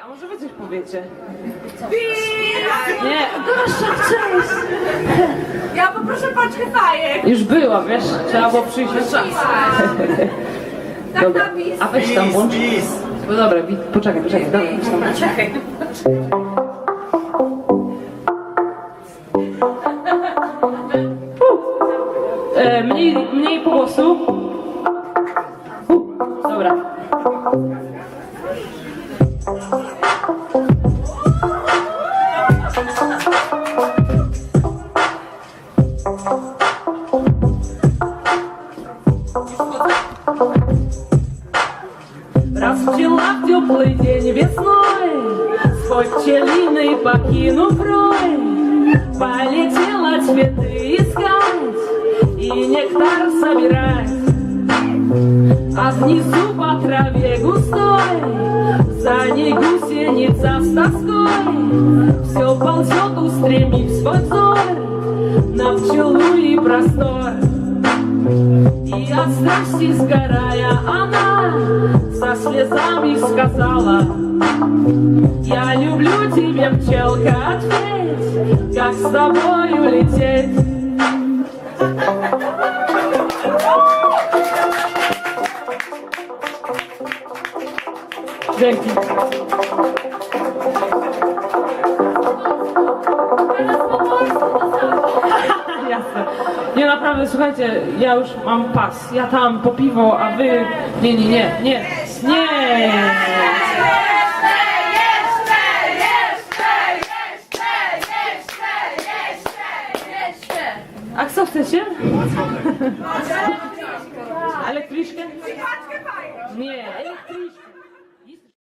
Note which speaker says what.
Speaker 1: A może wy coś powiecie?
Speaker 2: Świr!
Speaker 1: Nie, Gosia, cześć!
Speaker 2: Ja poproszę paczkę fajek.
Speaker 1: Już była, wiesz, trzeba było przyjść na czas.
Speaker 2: Tak
Speaker 1: Dobra,
Speaker 2: na bis.
Speaker 1: a weź tam włącz. No dobra, poczekaj, dobra, weź tam.
Speaker 2: Czekaj.
Speaker 1: Mniej głosu. Dobra. Расцвела в теплый день весной, свой пчелиный покинув рой, полетела цветы искать и нектар собирать. А внизу по траве густой за ней гусеница с тоской все ползет, устремив свой взор на пчелу и простор. И от страсти сгорая она со слезами сказала: я люблю тебя, пчелка, ответь, как с тобою лететь. Dzięki. Jasne. Nie, naprawdę, słuchajcie, ja już mam pas. Ja tam po piwo, a wy... Nie. A co chcecie?